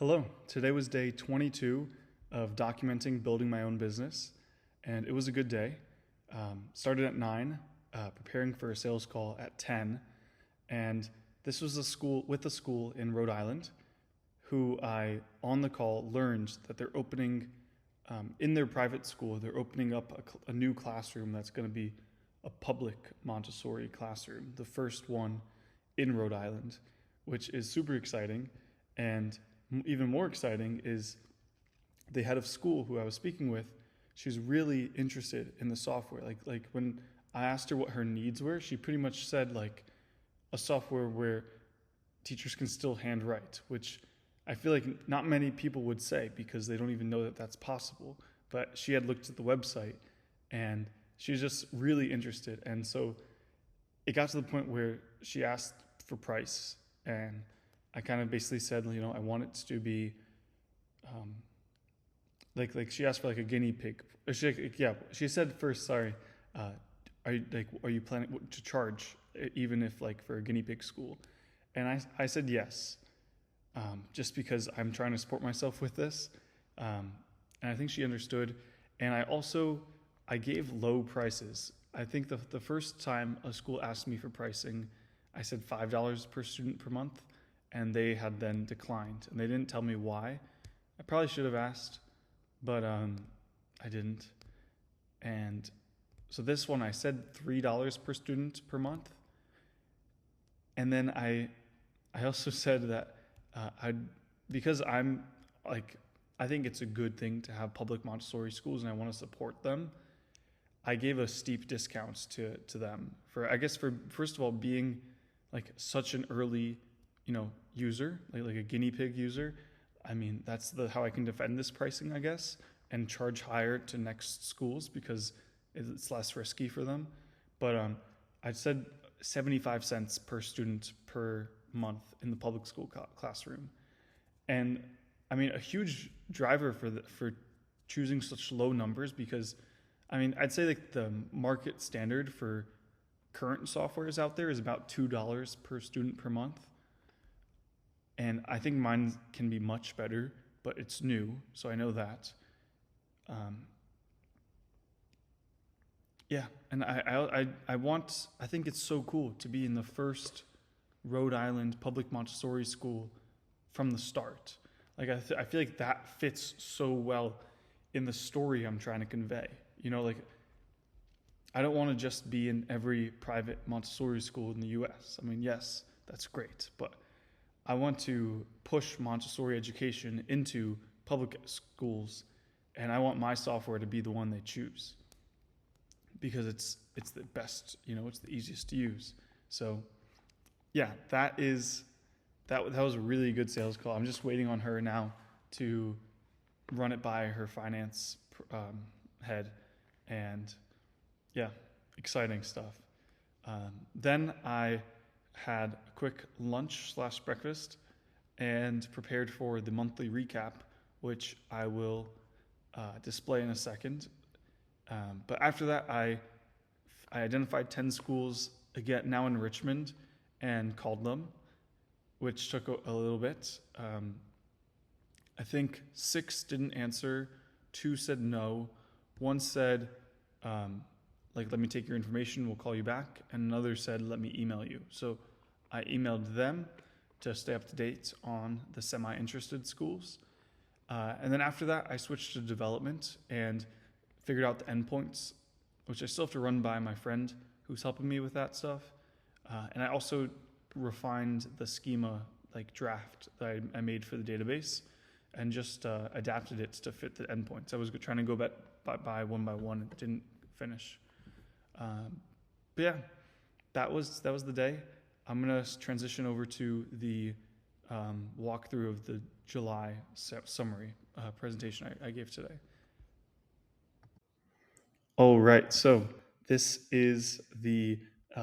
Hello. Today was day 22 of documenting building my own business, and it was a good day. Started at 9, preparing for a sales call at 10, and this was a school in Rhode Island, who I, on the call, learned that they're opening, in their private school, they're opening up a new classroom that's going to be a public Montessori classroom, the first one in Rhode Island, which is super exciting. And even more exciting is the head of school who I was speaking with. She's really interested in the software. Like when I asked her what her needs were, she pretty much said like a software where teachers can still handwrite, which I feel like not many people would say because they don't even know that that's possible. But she had looked at the website and she was just really interested. And so it got to the point where she asked for price, and I kind of basically said, I want it to be, like she asked for like a guinea pig. She said first, sorry, are you planning to charge even if like for a guinea pig school? And I said yes, just because I'm trying to support myself with this, and I think she understood. And I gave low prices. I think the first time a school asked me for pricing, I said $5 per student per month, and they had then declined, and they didn't tell me why. I probably should have asked, but I didn't. And so this one, I said $3 per student per month, and then I also said that because I'm like, I think it's a good thing to have public Montessori schools, and I want to support them. I gave a steep discount to them for first of all being like such an early, user, like a guinea pig user. I mean, that's how I can defend this pricing, I guess, and charge higher to next schools because it's less risky for them. But I said 75 cents per student per month in the public school classroom. And I mean, a huge driver for choosing such low numbers, because I mean, I'd say like the market standard for current softwares out there is about $2 per student per month. And I think mine can be much better, but it's new, so I know that. Yeah, and I think it's so cool to be in the first Rhode Island public Montessori school from the start. Like I feel like that fits so well in the story I'm trying to convey. Like I don't want to just be in every private Montessori school in the US. I mean, yes, that's great, but I want to push Montessori education into public schools, and I want my software to be the one they choose because it's the best, it's the easiest to use. So, yeah, that was a really good sales call. I'm just waiting on her now to run it by her finance head, and yeah, exciting stuff. Then I had a quick lunch/breakfast and prepared for the monthly recap, which I will display in a second. But after that, I identified 10 schools, again, now in Richmond, and called them, which took a little bit. I think 6 didn't answer, 2 said no, 1 said, let me take your information, we'll call you back, and another said, let me email you. So I emailed them to stay up to date on the semi-interested schools. And then after that, I switched to development and figured out the endpoints, which I still have to run by my friend who's helping me with that stuff. And I also refined the schema draft that I made for the database and just adapted it to fit the endpoints. I was trying to go by one and didn't finish. But yeah, that was the day. I'm gonna transition over to the walkthrough of the July summary presentation I gave today. All right, so this is the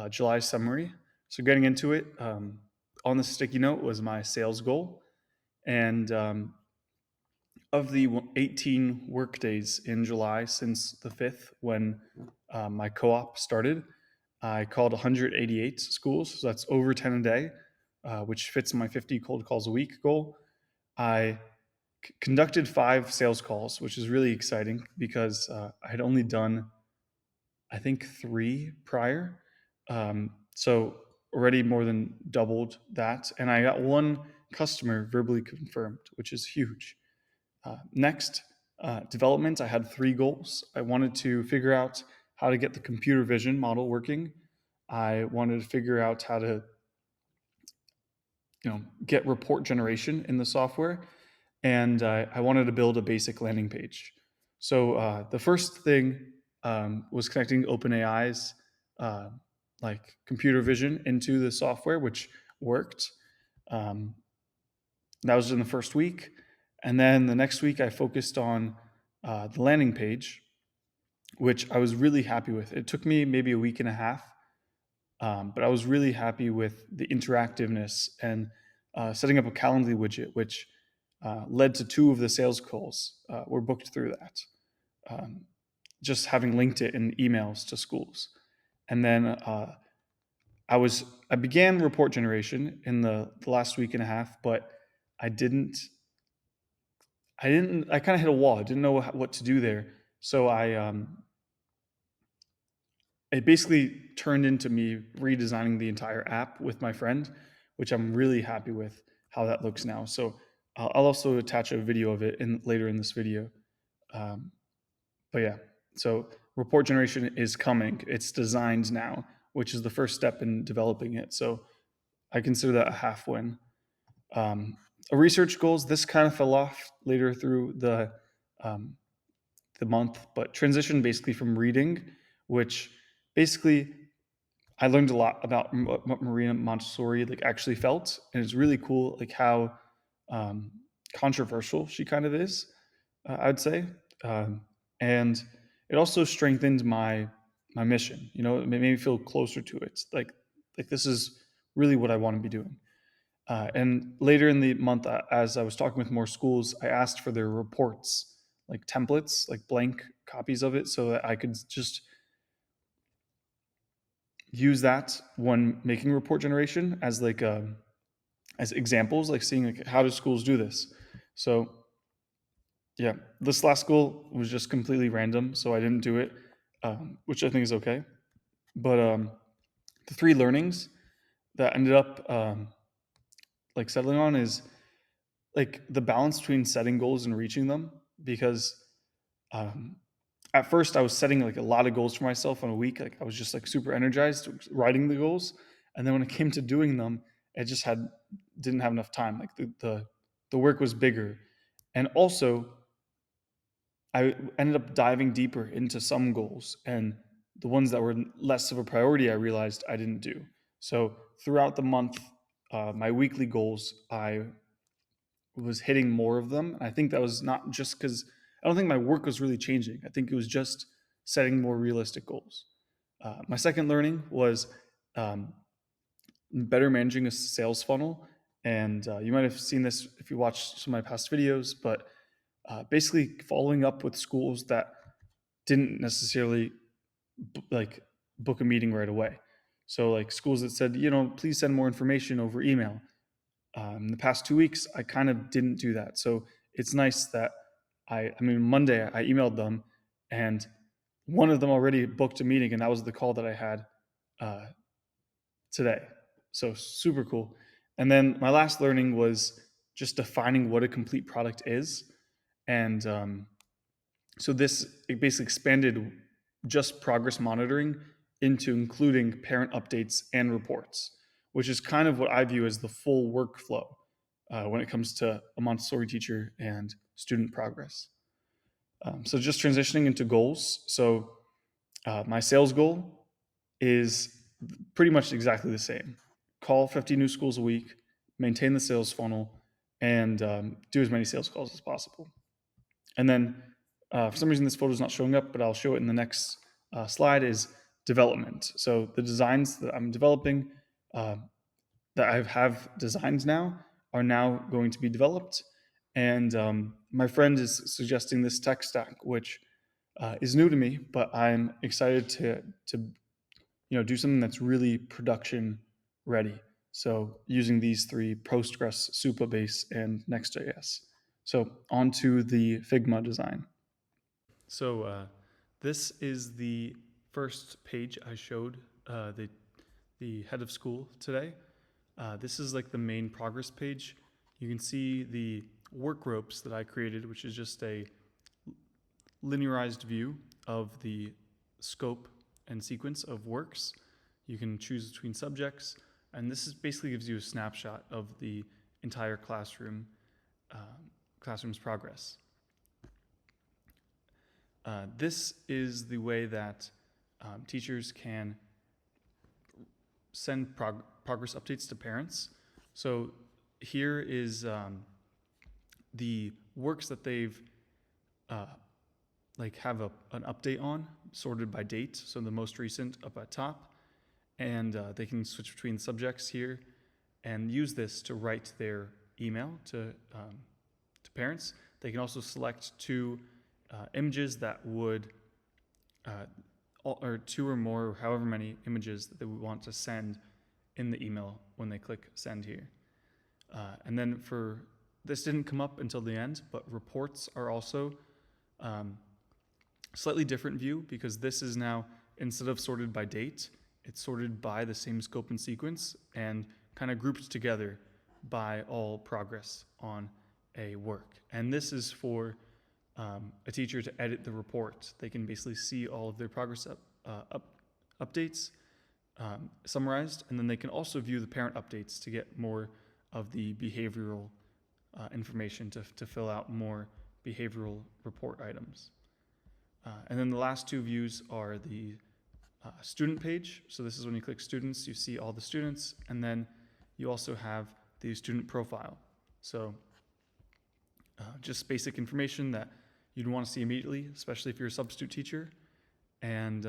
July summary. So getting into it, on the sticky note was my sales goal, and of the 18 work days in July since the 5th, when my co-op started, I called 188 schools, so that's over 10 a day, which fits my 50 cold calls a week goal. I conducted 5 sales calls, which is really exciting because I had only done, I think, 3 prior. So already more than doubled that. And I got one customer verbally confirmed, which is huge. Next, development, I had 3 goals. I wanted to figure out how to get the computer vision model working. I wanted to figure out how to get report generation in the software, and I wanted to build a basic landing page. So the first thing was connecting OpenAI's uh, like computer vision into the software, which worked. Um, that was in the first week, and then the next week I focused on the landing page, which I was really happy with. It took me maybe a week and a half, but I was really happy with the interactiveness and setting up a Calendly widget, which led to 2 of the sales calls were booked through that. Um, just having linked it in emails to schools, and then I began report generation in the last week and a half, but I didn't. I kind of hit a wall. I didn't know what to do there, so it basically turned into me redesigning the entire app with my friend, which I'm really happy with how that looks now. So I'll also attach a video of it later in this video. Um, but yeah, so report generation is coming. It's designed now, which is the first step in developing it. So I consider that a half win. Um, a research goals, this kind of fell off later through um, the month, but transition basically from reading, which basically I learned a lot about what Marina Montessori like actually felt, and it's really cool like how um, controversial she kind of is. I'd say, um, and it also strengthened my mission. It made me feel closer to it. Like this is really what I want to be doing. And later in the month, as I was talking with more schools, I asked for their reports, like templates, like blank copies of it, so that I could just use that when making report generation as as examples, like seeing like how do schools do this. So yeah, this last school was just completely random, so I didn't do it, which I think is okay. But the 3 learnings that ended up like settling on is like the balance between setting goals and reaching them, because um, at first I was setting like a lot of goals for myself in a week. Like I was just like super energized writing the goals, and then when it came to doing them, I just didn't have enough time. Like the work was bigger, and also I ended up diving deeper into some goals, and the ones that were less of a priority, I realized I didn't do. So throughout the month, my weekly goals, I was hitting more of them. And I think that was not just because I don't think my work was really changing. I think it was just setting more realistic goals. My second learning was um, better managing a sales funnel. And you might have seen this if you watched some of my past videos, but basically following up with schools that didn't necessarily like book a meeting right away. So like schools that said, please send more information over email. The past 2 weeks, I kind of didn't do that. So it's nice that I mean, Monday I emailed them, and one of them already booked a meeting, and that was the call that I had uh, today. So super cool. And then my last learning was just defining what a complete product is. And so this it basically expanded just progress monitoring into including parent updates and reports, which is kind of what I view as the full workflow when it comes to a Montessori teacher and student progress. So just transitioning into goals. So my sales goal is pretty much exactly the same. Call 50 new schools a week, maintain the sales funnel, and do as many sales calls as possible. And then for some reason this photo is not showing up, but I'll show it in the next slide, is development. So the designs that I'm developing, uh, that I have designed now, are now going to be developed. And my friend is suggesting this tech stack, which is new to me, but I'm excited to do something that's really production ready. So using these 3: Postgres, Supabase, and Next.js. So on to the Figma design. So this is the first page I showed the head of school today. This is like the main progress page. You can see the work ropes that I created, which is just a linearized view of the scope and sequence of works. You can choose between subjects, and this basically gives you a snapshot of the entire classroom's progress. This is the way that teachers can send progress updates to parents. So here is the works that they've have an update on, sorted by date. So the most recent up at top, and they can switch between subjects here and use this to write their email to parents. They can also select two images that would, or two or more, however many images that they would want to send in the email when they click send here. And then this didn't come up until the end, but reports are also slightly different view, because this is now, instead of sorted by date, it's sorted by the same scope and sequence and kind of grouped together by all progress on a work. And this is for a teacher to edit the report. They can basically see all of their progress updates summarized, and then they can also view the parent updates to get more of the behavioral information to fill out more behavioral report items. And then the last two views are the student page. So this is when you click students, you see all the students, and then you also have the student profile. So just basic information that you'd want to see immediately, especially if you're a substitute teacher, and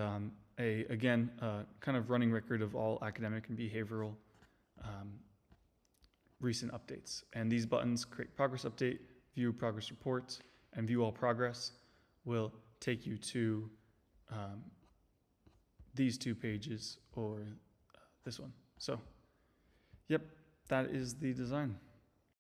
again, kind of running record of all academic and behavioral recent updates. And these buttons, create progress update, view progress reports, and view all progress, will take you to these two pages or this one. So, yep, that is the design.